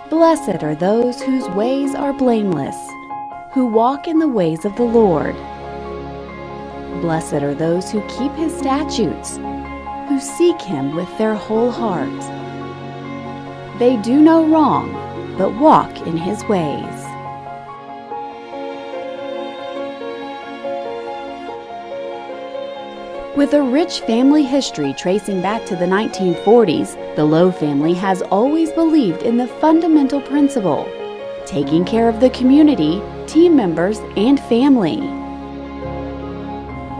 Blessed are those whose ways are blameless, who walk in the ways of the Lord. Blessed are those who keep his statutes, who seek him with their whole heart. They do no wrong, but walk in his ways. With a rich family history tracing back to the 1940s, the Lowe family has always believed in the fundamental principle: taking care of the community, team members, and family.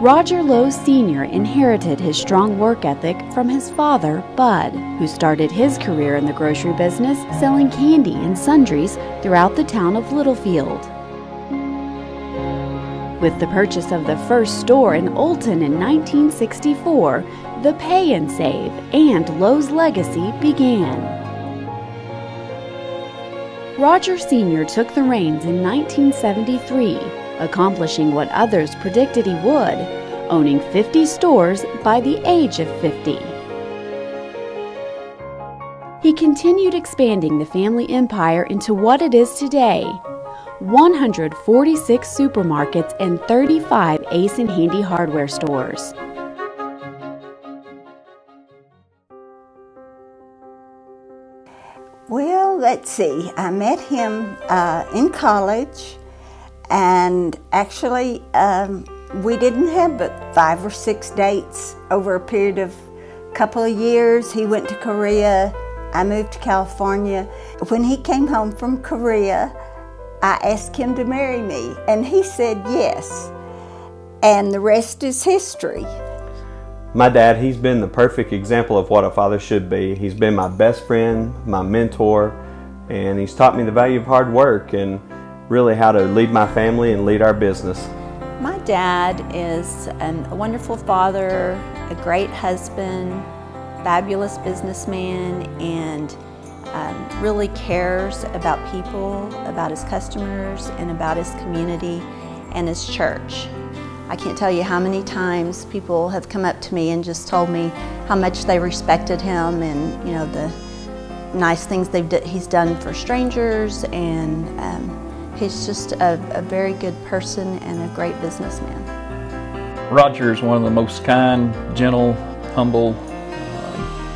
Roger Lowe Sr. inherited his strong work ethic from his father, Bud, who started his career in the grocery business selling candy and sundries throughout the town of Littlefield. With the purchase of the first store in Olton in 1964, the Pay and Save and Lowe's legacy began. Roger Sr. took the reins in 1973, accomplishing what others predicted he would, owning 50 stores by the age of 50. He continued expanding the family empire into what it is today: 146 supermarkets and 35 Ace and Handy hardware stores. Well, let's see. I met him in college, and actually we didn't have but 5 or 6 dates over a period of a couple of years. He went to Korea. I moved to California. When he came home from Korea, I asked him to marry me, and he said yes, and the rest is history. My dad, he's been the perfect example of what a father should be. He's been my best friend, my mentor, and he's taught me the value of hard work and really how to lead my family and lead our business. My dad is a wonderful father, a great husband, fabulous businessman, and really cares about people, about his customers, and about his community and his church. I can't tell you how many times people have come up to me and just told me how much they respected him, and the nice things he's done for strangers, and he's just a very good person and a great businessman. Roger is one of the most kind, gentle, humble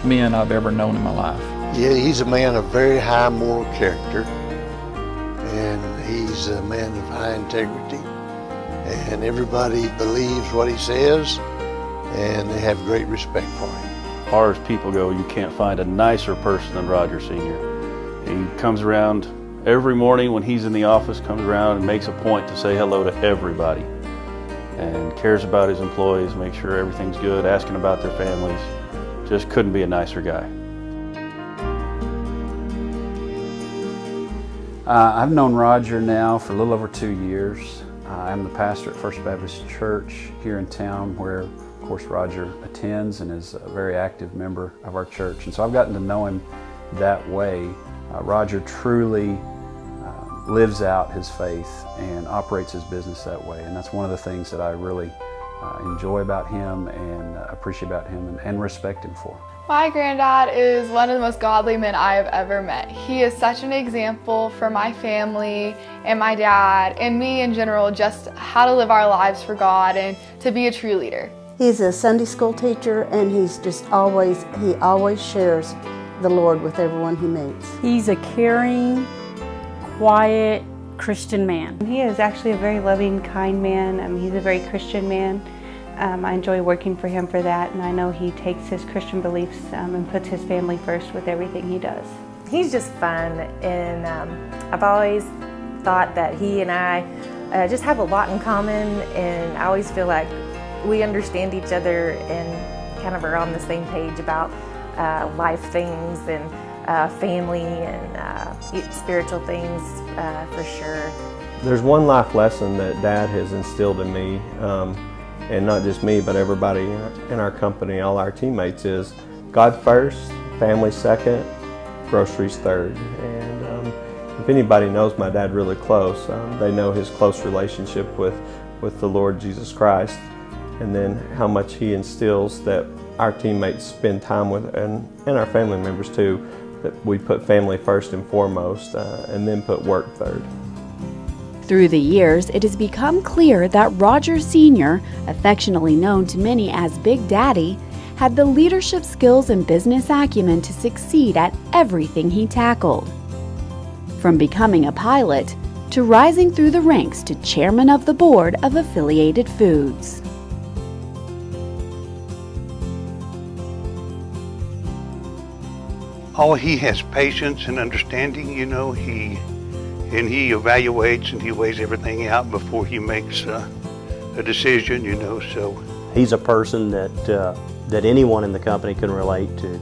men I've ever known in my life. Yeah, he's a man of very high moral character, and he's a man of high integrity, and everybody believes what he says, and they have great respect for him. As far as people go, you can't find a nicer person than Roger Sr. He comes around every morning when he's in the office, comes around and makes a point to say hello to everybody, and cares about his employees, makes sure everything's good, asking about their families. Just couldn't be a nicer guy. I've known Roger now for a little over 2 years. I'm the pastor at First Baptist Church here in town, where of course Roger attends and is a very active member of our church. And so I've gotten to know him that way. Roger truly lives out his faith and operates his business that way. And that's one of the things that I really enjoy about him and appreciate about him and respect him for. My granddad is one of the most godly men I have ever met. He is such an example for my family and my dad and me in general, just how to live our lives for God and to be a true leader. He's a Sunday school teacher, and he always shares the Lord with everyone he meets. He's a caring, quiet Christian man. He is actually a very loving, kind man. He's a very Christian man. I enjoy working for him for that, and I know he takes his Christian beliefs and puts his family first with everything he does. He's just fun, and I've always thought that he and I just have a lot in common, and I always feel like we understand each other and kind of are on the same page about life things and family and spiritual things for sure. There's one life lesson that Dad has instilled in me, and not just me, but everybody in our company, all our teammates, is God first, family second, groceries third. And if anybody knows my dad really close, they know his close relationship with the Lord Jesus Christ, and then how much he instills that our teammates spend time with, and our family members too, that we put family first and foremost, and then put work third. Through the years, it has become clear that Roger Sr., affectionately known to many as Big Daddy, had the leadership skills and business acumen to succeed at everything he tackled. From becoming a pilot to rising through the ranks to chairman of the board of Affiliated Foods. Oh, he has patience and understanding, you know. He evaluates and he weighs everything out before he makes a decision, you know. So he's a person that anyone in the company can relate to,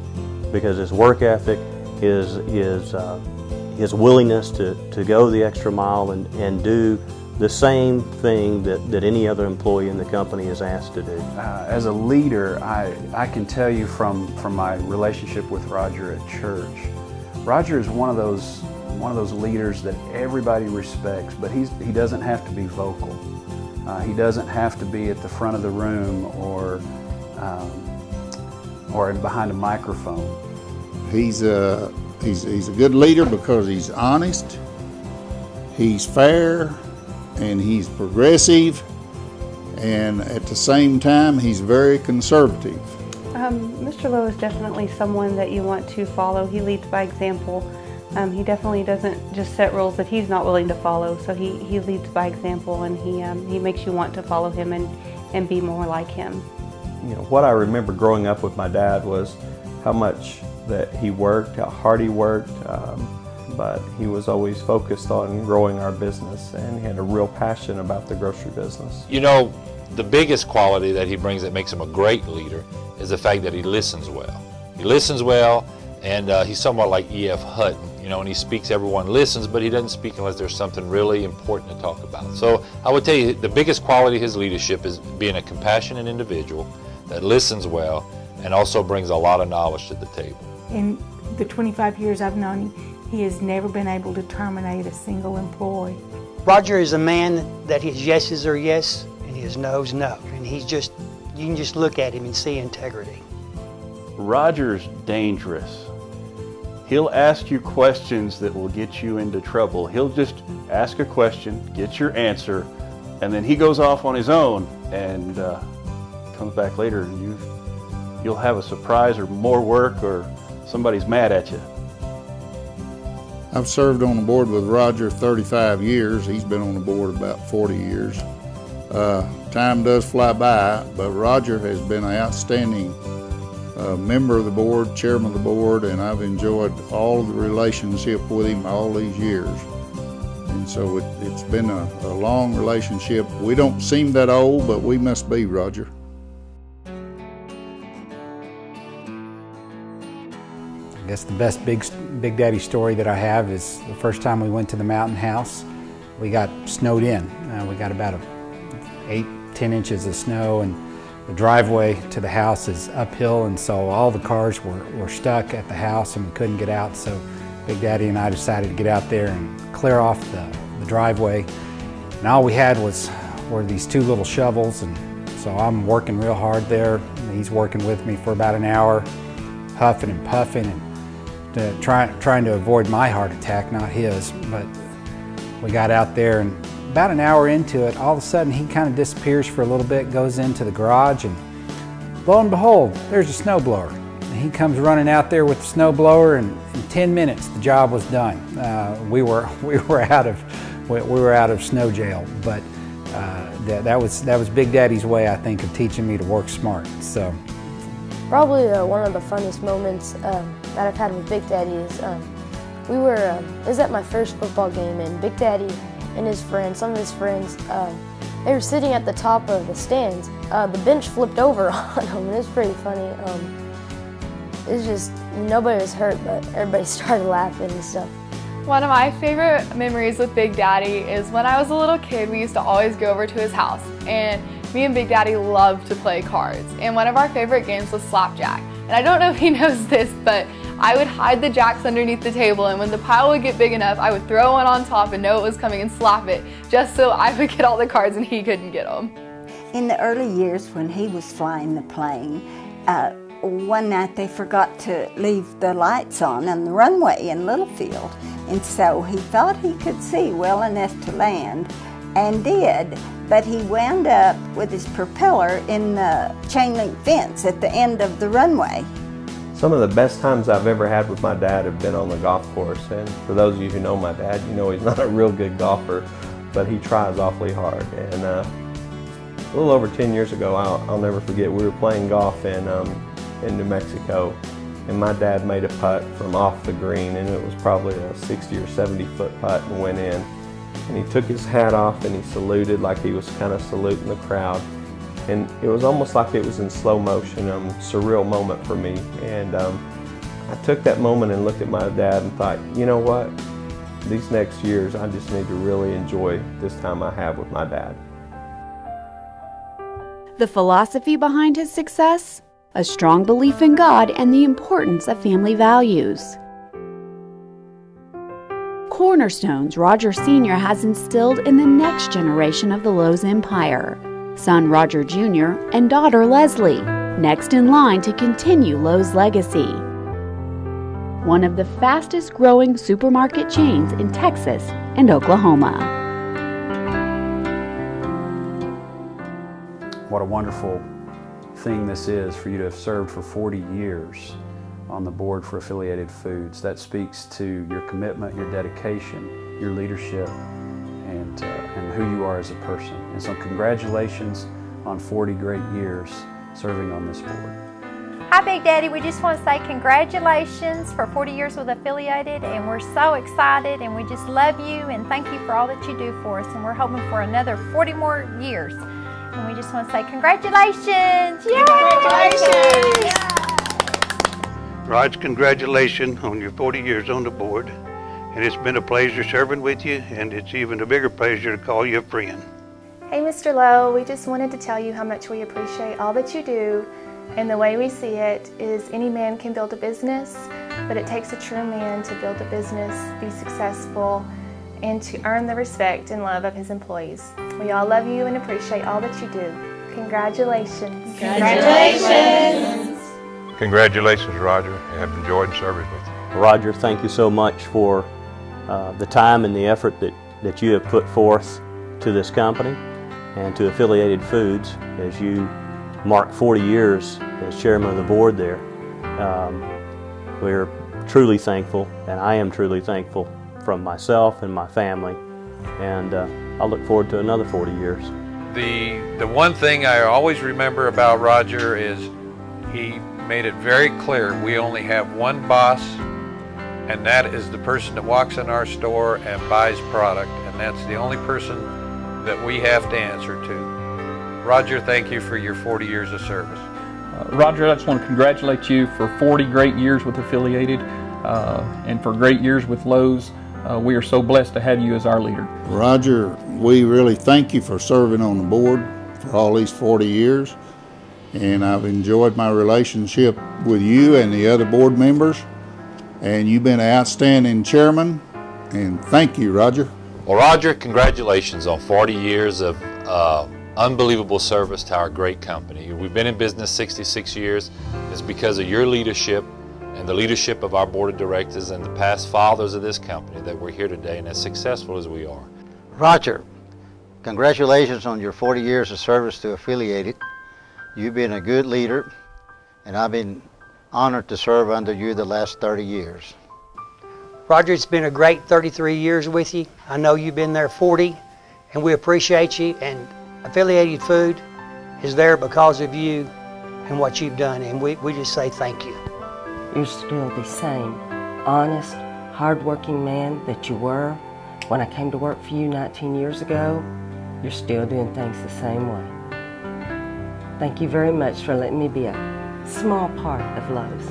because his work ethic, his willingness to go the extra mile and do the same thing that any other employee in the company is asked to do. As a leader, I can tell you from my relationship with Roger at church, Roger is one of those leaders that everybody respects, but he doesn't have to be vocal. He doesn't have to be at the front of the room or behind a microphone. He's a good leader because he's honest, he's fair, and he's progressive, and at the same time he's very conservative. Mr. Lowe is definitely someone that you want to follow. He leads by example. He definitely doesn't just set rules that he's not willing to follow, so he leads by example, and he makes you want to follow him and be more like him. You know, what I remember growing up with my dad was how much that he worked, how hard he worked, but he was always focused on growing our business, and he had a real passion about the grocery business. You know, the biggest quality that he brings that makes him a great leader is the fact that he listens well. He listens well, and he's somewhat like E.F. Hutton. You know, when he speaks, everyone listens, but he doesn't speak unless there's something really important to talk about. So I would tell you the biggest quality of his leadership is being a compassionate individual that listens well and also brings a lot of knowledge to the table. In the 25 years I've known him, he has never been able to terminate a single employee. Roger is a man that his yeses are yes and his no's no. And you can just look at him and see integrity. Roger's dangerous. He'll ask you questions that will get you into trouble. He'll just ask a question, get your answer, and then he goes off on his own and comes back later and you'll have a surprise or more work or somebody's mad at you. I've served on the board with Roger 35 years. He's been on the board about 40 years. Time does fly by, but Roger has been an outstanding member of the board, chairman of the board, and I've enjoyed all of the relationship with him all these years. And so it's been a long relationship. We don't seem that old, but we must be, Roger. I guess the best Big Daddy story that I have is the first time we went to the mountain house. We got snowed in. We got about 8–10 inches of snow, and the driveway to the house is uphill, and so all the cars were stuck at the house and we couldn't get out. So Big Daddy and I decided to get out there and clear off the driveway. And all we had were these 2 little shovels, and so I'm working real hard there. And he's working with me for about an hour, huffing and puffing and trying to avoid my heart attack, not his. But we got out there, and about an hour into it, all of a sudden he kind of disappears for a little bit, goes into the garage, and lo and behold, there's a snowblower. And he comes running out there with the snowblower, and in 10 minutes the job was done. We were out of snow jail, but that was Big Daddy's way, I think, of teaching me to work smart. So probably one of the funniest moments that I've had with Big Daddy is it was at my first football game, and Big Daddy and his friends, some of his friends, they were sitting at the top of the stands. The bench flipped over on them, and it was pretty funny. It was just, nobody was hurt, but everybody started laughing and stuff. One of my favorite memories with Big Daddy is when I was a little kid, we used to always go over to his house, and me and Big Daddy loved to play cards. And one of our favorite games was Slapjack. And I don't know if he knows this, but I would hide the jacks underneath the table, and when the pile would get big enough, I would throw one on top and know it was coming and slap it, just so I would get all the cards and he couldn't get them. In the early years when he was flying the plane, one night they forgot to leave the lights on the runway in Littlefield, and so he thought he could see well enough to land, and did, but he wound up with his propeller in the chain link fence at the end of the runway. Some of the best times I've ever had with my dad have been on the golf course, and for those of you who know my dad, you know he's not a real good golfer, but he tries awfully hard. And a little over 10 years ago, I'll never forget, we were playing golf in New Mexico, and my dad made a putt from off the green, and it was probably a 60 or 70 foot putt, and went in. And he took his hat off and he saluted like he was kind of saluting the crowd. And it was almost like it was in slow motion, surreal moment for me. And I took that moment and looked at my dad and thought, you know what? These next years, I just need to really enjoy this time I have with my dad. The philosophy behind his success? A strong belief in God and the importance of family values. Cornerstones Roger Sr. has instilled in the next generation of the Lowe's empire. Son Roger Jr. and daughter Leslie, next in line to continue Lowe's legacy. One of the fastest growing supermarket chains in Texas and Oklahoma. What a wonderful thing this is for you to have served for 40 years on the board for Affiliated Foods. That speaks to your commitment, your dedication, your leadership, and who you are as a person. And so congratulations on 40 great years serving on this board. Hi Big Daddy, we just want to say congratulations for 40 years with Affiliated, and we're so excited and we just love you and thank you for all that you do for us, and we're hoping for another 40 more years. And we just want to say congratulations! Yay! Congratulations! Yeah. Raj, congratulations on your 40 years on the board. And it's been a pleasure serving with you, and it's even a bigger pleasure to call you a friend. Hey Mr. Lowe, we just wanted to tell you how much we appreciate all that you do, and the way we see it is any man can build a business, but it takes a true man to build a business, be successful, and to earn the respect and love of his employees. We all love you and appreciate all that you do. Congratulations. Congratulations. Congratulations, Roger. I've enjoyed serving with you. Roger, thank you so much for the time and the effort that you have put forth to this company and to Affiliated Foods as you mark 40 years as chairman of the board there. We're truly thankful, and I am truly thankful from myself and my family, and I look forward to another 40 years. The one thing I always remember about Roger is he made it very clear we only have one boss, and that is the person that walks in our store and buys product, and that's the only person that we have to answer to. Roger, thank you for your 40 years of service. Roger, I just want to congratulate you for 40 great years with Affiliated and for great years with Lowe's. We are so blessed to have you as our leader. Roger, we really thank you for serving on the board for all these 40 years. And I've enjoyed my relationship with you and the other board members. And you've been an outstanding chairman. And thank you, Roger. Well, Roger, congratulations on 40 years of unbelievable service to our great company. We've been in business 66 years. It's because of your leadership and the leadership of our board of directors and the past fathers of this company that we're here today and as successful as we are. Roger, congratulations on your 40 years of service to Affiliated. You've been a good leader, and I've been honored to serve under you the last 30 years. Roger, it's been a great 33 years with you. I know you've been there 40, and we appreciate you, and Affiliated Food is there because of you and what you've done, and we just say thank you. You're still the same honest, hard-working man that you were when I came to work for you 19 years ago. You're still doing things the same way. Thank you very much for letting me be a small part of Lowe's.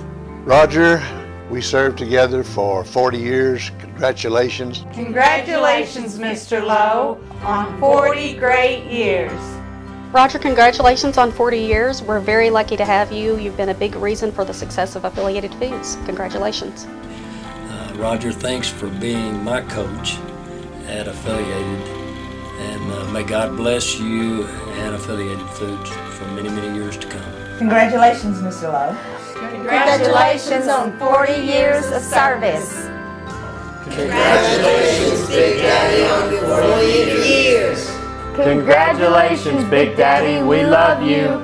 Roger, we served together for 40 years. Congratulations. Congratulations, Mr. Lowe, on 40 great years. Roger, congratulations on 40 years. We're very lucky to have you. You've been a big reason for the success of Affiliated Foods. Congratulations. Roger, thanks for being my coach at Affiliated. And may God bless you and Affiliated Foods for many, many years to come. Congratulations, Mr. Lowe. Congratulations on 40 years of service. Congratulations, Big Daddy, on your 40 years. Congratulations, Big Daddy. We love you.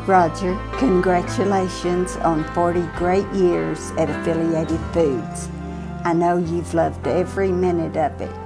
Roger, congratulations on 40 great years at Affiliated Foods. I know you've loved every minute of it.